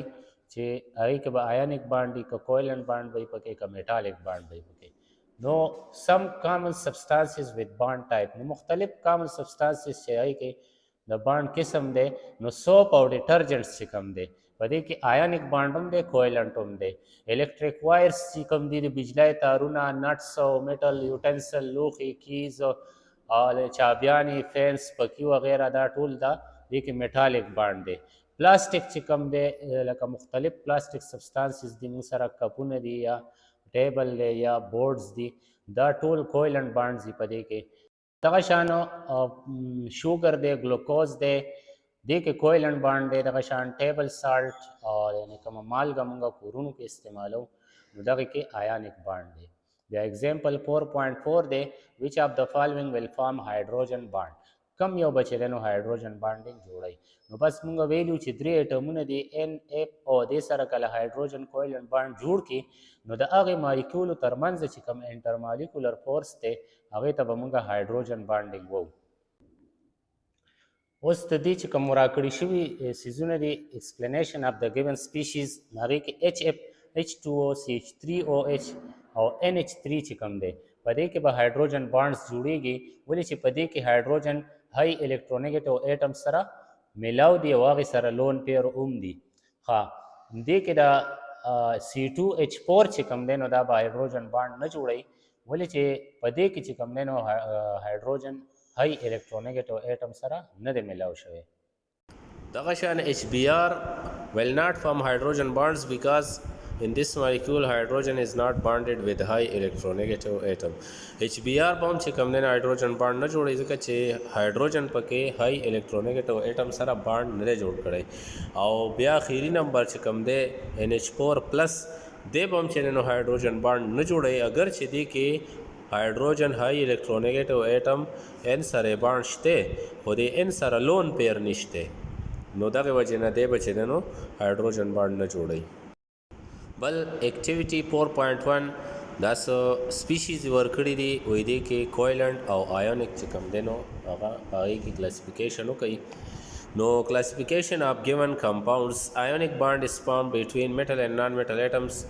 چې هغې کې به آیونیک بانډ وي، که کویلنټ بانډ وي پکې، که میټالیک بانډ وي پکې. نو سم کامن سبسټانسز وذ بانډ ټایپ، نو مختلف کامن سبسټانسز چې هغې کې د بانډ قسم دی، نو سوپ او ډیټرجنټس چې کوم دی په دې کې آیونیک بانډ هم دی، کویلنټ هم دی. الیکټریک وایرس چې کوم دي د بجلی تارونه، نټس او میټل یوټنسل، لوښي، کیز او چابیانې، فینس، پکي وغیره، دا ټول دا دې کې میټالیک بانډ دی. پلاسټک چې کوم دی لکه مختلف پلاسټک سبسټانسز دي، موږ سره کپونه دي یا ټیبل دی یا بورډز دي، دا ټول کویلنټ بانډز دي په دې کې. دغه شانو شوګر دی، ګلوکوز دی، دې کې کویلنټ بانډ دی. دغه شان ټیبل سالټ او یعنې کومه مالګه موږ کورونو کې استعمالو نو دغه کې آیونیک بانډ دی. بیا ایگزامپل 4.4 دی which of the following will form hydrogen bond. کم یو به چې دی نو هایډروجن بانډینګ جوړوي. نو بس موږ ویلو چې درې ایټمونه دي ان اف او دې سره کله هایډروجن کویلنټ بانډ جوړ کړي نو د هغې مالیکولو ترمنځ چې کوم انټر مالیکولر فورس دی هغې ته به موږ هایډروجن بانډینګ وو. اوس د دې چې کوم راکړي شوي څیزونه دي ایکسپلینیشن اف د ګیون سپیشیز، هغې کې ایچ اف، H2O، CH3OH او NH3 چې کوم دی په دې کې به هایډروجن بانډز جوړیږي. ولې چې په دې کې هایډروجن های الکترونیګیټیو ایټم سره میلاو دي او هغې سره لون پیر هم دي. دې کې د C2H4 چې کوم دی نو دا به هایډروجن بانډ نه جوړوي، ولې چې په دې کې چې کوم دی نو هایډروجن های الکترونیګیټیو ایټم سره نه دی میلاو شوی. دغه شان HBr will not form hydrogen bonds because in this molecule hydrogen is not bonded with high electronegative atom. HBr به هم چې کوم دی نه هایډروجن بانډ نه جوړوي ځکه چې هایډروجن پکې های الکترونیګیټیو ایټم سره بانډ نه دی جوړ کړی. او بیا اخیري نمبر چې کوم دی NH4+ دی به هم چې نو هایډروجن بانډ نه جوړوي اگر چې دی کې هایډروجن های الکترونیګیټیو ایټم ان سره بانډ شته خو د ان سره لون پیر نشته، نو دغه وجې نه دی به چې دی نو هایډروجن بانډ نه جوړوي. بل اکټیویټي 4.1 دا څه سپیشیز ورکړي دي وایي دې کې کویلنټ او آیونیک چې کوم دی نو هغه هغې کې کلاسیفیکیشن وکړي. نو کلاسیفیکیشن آف ګیون کمپاؤنډز، آیونیک بانډ is formed between metal and non-metal atoms.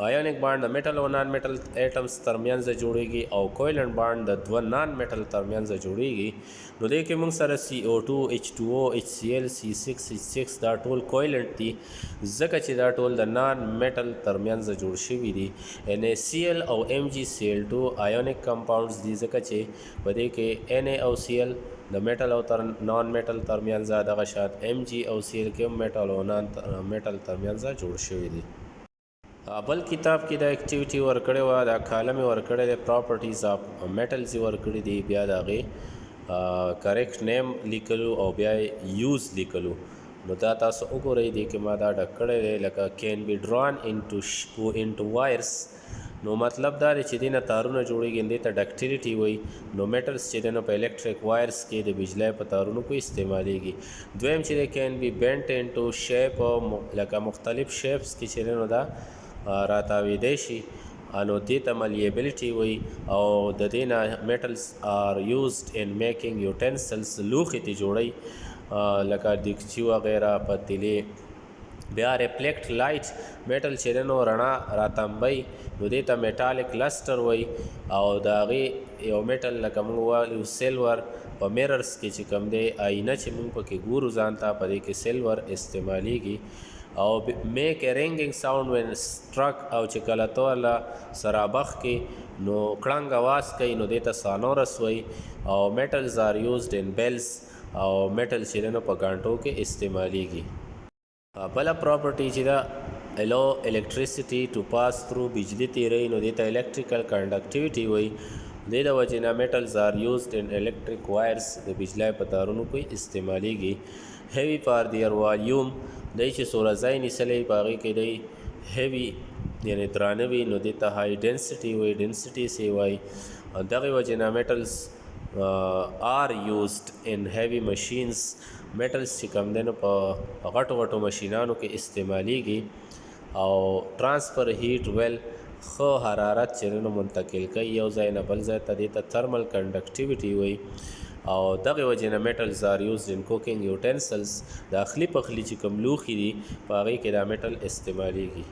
آیونیک بانډ د میټل او نان میټل ایټمز ترمنځ جوړیږي او کویلنټ بانډ د دوه نان میټل ترمنځ جوړیږي. نو دې کې موږ سره CO2، H2O، HCl، C6H6 دا ټول کویلنټ دي ځکه چې دا ټول د نان میټل ترمنځ جوړ شوي دي. NaCl او MgCl2 آیونیک کمپاؤنډز دي ځکه چې په دې کې Na او Cl د میټل او نان میټل ترمنځ، دغه شان Mg او Cl کې هم میټل او نان میټل ترمنځ جوړ شوي دي. بل کتاب کې دا اکټیویټي ورکړې وه، دا کالم یې ورکړی دی پراپرټیز آف میټلز یې ورکړي دي، بیا د هغې کریکټ نیم لیکلو او بیا یوز لیکلو. نو دا تاسو وګورئ دې کې ما دا ډک کړی دی لکه کین بی ډران انټو وایرس. نو مطلب دا دی چې دې نه تارونه جوړېږي، دې ته ډکټیلیټي وایي. نو میټلز چې دی نو په الکټریک وایرس کې د بجلی په تارونو کې استعمالیږي. دویم چې دی کین بی بینټ انټو شیپ، لکه مختلف شیپس کې چې دی نو دا راتاویدی شي، نو دې ته ملیبلیټي وایي. او د دې نه میټلز آر یوزډ ان میکینګ یوټنسلز، لوښي ته جوړوي لکه دیګچي وغیره، پتیلې. بیا ریفلیکټ لایټ، میټل چې دی نو رڼا راتمبوي، نو دې ته میټالیک لسټر وایي. او د هغې یو میټل لکه موږ وایو سیلور، په میررز کې چې کوم دی آینه چې موږ پکې ګورو ځان ته، په دې کې سیلور استعمالیږي. او میک ا رینګینګ ساوند وین سټرک، او چې کله ته له سرابخ کې نو کړنګ اواز کوي نو دې ته سانورس وایي. او میټلز آر یوزډ ان بیلز، او میټل چې دی نو په ګانټو کې استعمالیږي. بله پراپرټي چې ده الو الیکټریسټي ټو پاس تھرو، بجلی تیروي نو دې ته الکټریکل کنډکټیویټي وایي. دې د وجې نه میټلز آر یوزډ ان الکټریک وایرس، د بجلی په تارونو کې استعمالیږي. هیوي فار دیئر والیوم، دی چې څومره ځای نیسلی په هغې کې دی هیوي یعنی درانه وي نو دې ته های ډینسټي وایي، ډینسټي سې وایي. دغې وجې نه میټلز آر یوزډ ان هیوي مشینز، میټلز چې کوم دی نو په غټو غټو مشینانو کې استعمالیږي او ټرانسفر هیټ ویل ښه حرارت چې نو منتقل کوي یو ځای نه بل ځای ته، دې ته تھرمل کنډکټیویټي وایي. او دغې وجې نه میټلز آر یوزډ ان کوکنګ یوټینسلز، داخلي پخلي چې کوم لوښي دي په هغې کې دا میټل استعمالیږي.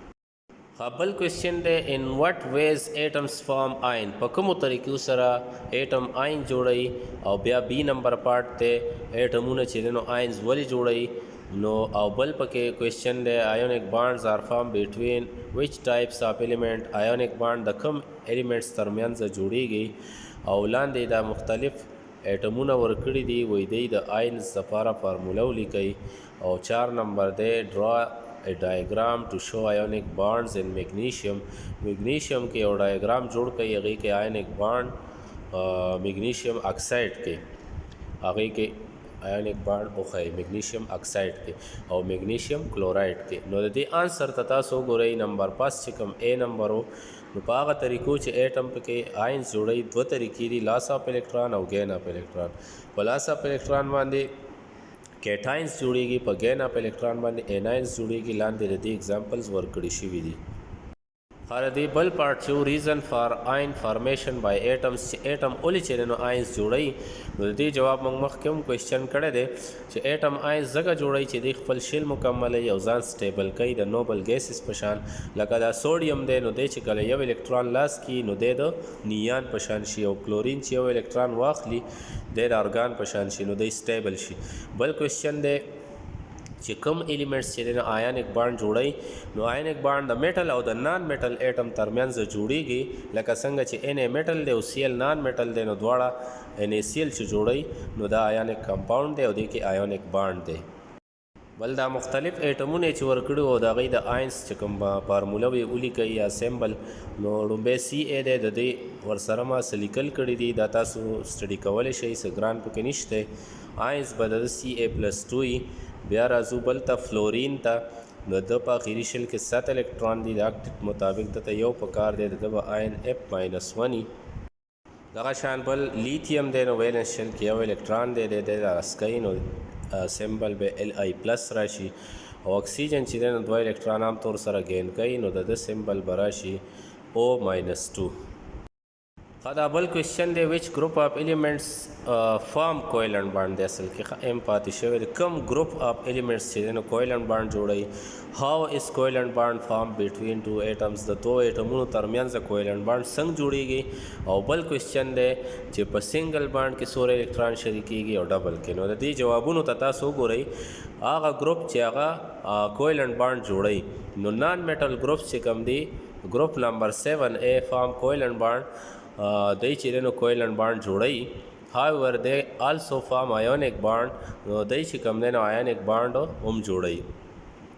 بل کوېسچن دی ان وټ ویز ایټمس فارم آین، په کومو طریقو سره ایټم آین جوړوي. او بیا بی نمبر پارټ دی ایټمونه چې دی نو آینز ولې جوړوي. نو او بل پکې کوېسچن دی آیونیک بانډز آر فارم بټوین وچ ټایپس آف ایلیمنٹ، آیونیک بانډ د کوم ایلیمنټس ترمنځ جوړیږي. او لاندې دا مختلف ایټمونه ورکړي دي، وایي دی د آینز دپاره فارموله ولیکئ. او 4 نمبر دی ډرا a diagram to show ionic bonds in magnesium. magnesium کې یو ډایګرام جوړ کړئ، هغې کې ionic bond magnesium oxide کې هغې کې ionic bond وښایي magnesium oxide کې او magnesium chloride کې. نو د دې آنسر ته تاسو وګورئ نمبر پاس چې کوم A نمبر و، نو په هغه طریقو چې ایټم پکې آینز جوړوي 2 طریقې دي، لاس آف الکتران او گین آف الکتران. په لاس آف الکتران باندې کیټاینز جوړیږي، په گین اپ الکترون باندې اناینز جوړیږي. لاندې د دې اگزامپلز ورکړي شوي دي. خاله دی بل پارت چې ریزن فار آین فارمیشن بای ایټمز، چې ایټم ولې چې نو آینز جوړوي. نو د دې جواب موږ مخکې هم کوېسچن کړی دی چې ایټم آینز ځکه جوړوي چې دی خپل شیل مکملوي او ځان سټیبل کوي د نوبل ګیسز په شان. لکه دا سوډیم دی نو دی چې کله یو الکترون لاس کي نو دی د نیان په شان شي، او کلورین چې یو الکترون واخلي دی د ارګان په شان شي، نو دی سټیبل شي. بل کوېسچن دی چې کوم ایلیمنټس چې د آیونیک بانډ جوړوي. نو آیونیک بانډ د میټل او د نان میټل ایټم ترمنځ جوړیږي، لکه څنګه چې ان ای میټل دی او سی ایل نان میټل دی، نو دواړه ان ای سی ایل چې جوړوي نو دا آیونیک کمپاوند دی او دې کې آیونیک بانډ دی. بل دا مختلف ایټمونه چې ورکړي او د هغې د آینس چې کوم فارموله وي ولیکئ یا سیمبل. نو لومبی سی ای دی، د دې ورسره ما څه لیکل کړي دي، دا تاسو سټډي کولی شئ، څه ګران پکې نشته. آینس به د سی ای پلس 2 وي. بیا راځو بل ته فلورین ته، نو د په اخري شل کې 7 الکترون دي، د اکټیټ مطابق دته یو پکار دی، د به آین اف ماینس 1 وي. دغه شان بل لیتیم دی، نو ویلنس شل کې یو الکترون دی، د راسکوي نو سیمبل به ال آی پلس راشي. او اکسیجن چې دی نو 2 الکترون عام طور سره گین کوي، نو د سیمبل به راشي او ماینس 2. دا بل کوېسچن دی وچ ګروپ آف ایلیمنټس فارم کویلنټ بانډ دی. اصل کې ایم پاتې شوی دی کوم ګروپ آف ایلیمنټس چې دی نو کویلنټ بانډ جوړوي. هاو از کویلنټ بانډ فارم بټوین 2 ایټمز، د 2 ایټمونو ترمنځ کویلنټ بانډ څنګه جوړیږي. او بل کوېسچن دی چې په سنګل بانډ کې څومره الکترون شریکیږي او ډبل کې. نو د دې جوابونو ته تاسو وګورئ. هغه ګروپ چې هغه کویلنټ بانډ جوړوي، نو نان میټل ګروپ چې کوم دی ګروپ نمبر 7A فارم کویلنټ بانډ، دی چې دی نو کویلنټ بانډ جوړوي. however they also form ionic bond، نو دی چې کوم دی نو ionic bond هم جوړوي.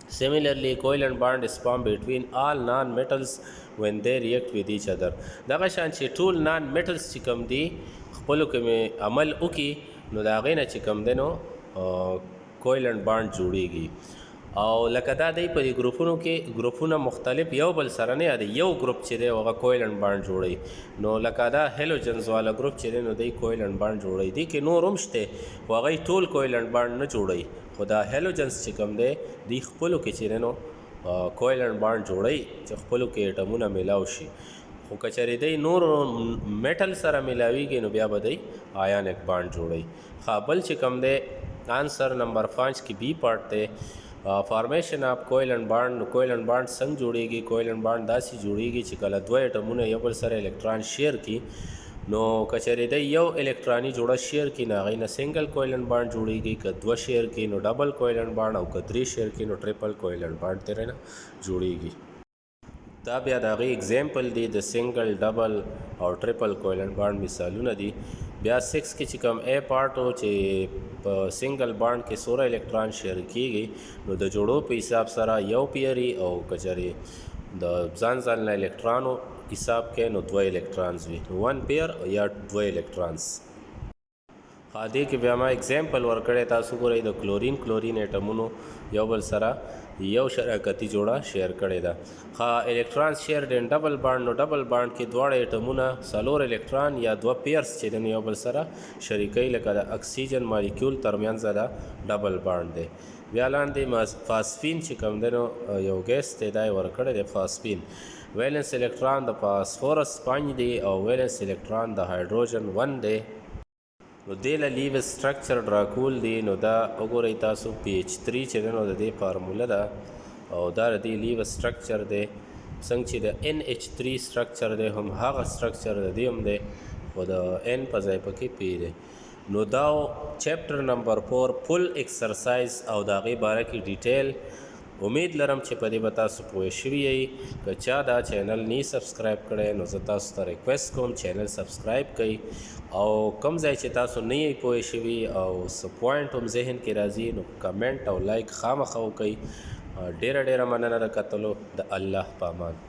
similarly covalent bond is formed between all non-metals when they react with each other. دغه شان چې ټول نان میټلز چې کوم دي خپلو کې عمل وکړي، نو د هغې نه چې کوم دی نو کویلنټ بانډ جوړیږي. او لکه دا دی په دې ګروپونو کې ګروپونه مختلف یو بل سره نه یادي، یو ګروپ چې دی هغه کویلنټ بانډ جوړوي. نو لکه دا هیلوجنز والا ګروپ چې دی نو دی کویلنټ بانډ جوړوي. دې کې نور هم شته خو هغوی ټول کویلنټ بانډ نه جوړوي، خو دا هیلوجنز چې کوم دی دوی خپلو کې چې دی نو کویلنټ بانډ جوړوي چې خپلو کې ایټمونه میلاو شي. خو که چېرې دی نور میټل سره میلاویږي نو بیا به دی آیونیک بانډ جوړوي. بل چې کوم دی آنسر نمبر 5 کې بی پارټ دی. فارمیشن آف کویلنټ بانډ. نو کویلنټ بانډ څنګه جوړیږي؟ کویلنټ بانډ داسې جوړیږي چې کله 2 ایټمونه یو بل سره الکترون شیر کړي، نو که چېرې دی یو الکتروني جوړه شیر کړي نو هغې نه سنګل کویلنټ بانډ جوړیږي، که 2 شیر کړي نو ډبل کویلنټ بانډ، او که 3 شیر کړي نو ټریپل کویلنټ بانډ ترې نه جوړیږي. دا بیا د هغې اگزامپل دی د سنګل، ډبل او ټریپل کویلنټ بانډ مثالونه دي. بیا 6 کې چې کوم A پارټ و چې په سنګل بانډ کې 16 الکترون شیر کیږي، نو د جوړو په حساب سره یو پیري، او که چېرې د ځان ځان نه الکترونو حساب کې نو 2 الکترونز وي، 1 پیر یا 2 الکترونز. دې کې بیا ما اگزامپل ورکړی، تاسو ګورئ د کلورین ایټمونو یو بل سره یو شراکتي جوړه شیر کړې ده. الکترون شیر دین ډبل بانډ، نو ډبل بانډ کې دواړه اټمونه څلور الکترون یا دوه پیرس چې د یو بل سره شریکوي، لکه د اکسیجن مالیکول ترمنځ د ډبل بانډ دی. بیا لاندې فاسفین چې کوم دی نو یو ګیس دی دا یې ورکړی دی فاسفین. ویلنس الکترون د فاسفورس 5 دی او ویلنس الکترون د هایدروجن 1 دی. نو دې له لیو سټرکچر ډرا کول دی، نو دا وګورئ تاسو PH3 چې دی نو د دې فارموله ده او دا د دې لیو سټرکچر دی. څنګه چې د NH3 سټرکچر دی هم هغه سټرکچر د دې هم دی، خو د N په ځای پکې P دی. نو دا چپټر نمبر 4 فل ایکسرسایز او د هغې باره کې ډیټیل. امید لرم چې په دې به تاسو پوه شوي یئ. که چا دا چینل نه سبسکرایب کړی نو زه تاسو ته ریکویسټ کوم چینل سبسکرایب کړئ، او کوم ځای چې تاسو نه یئ پوه شوي او څه پوینټ هم ذهن کې راځي نو کمنټ او لایک خامخا وکئ. ډیره مننه د کتلو. د الله په امان.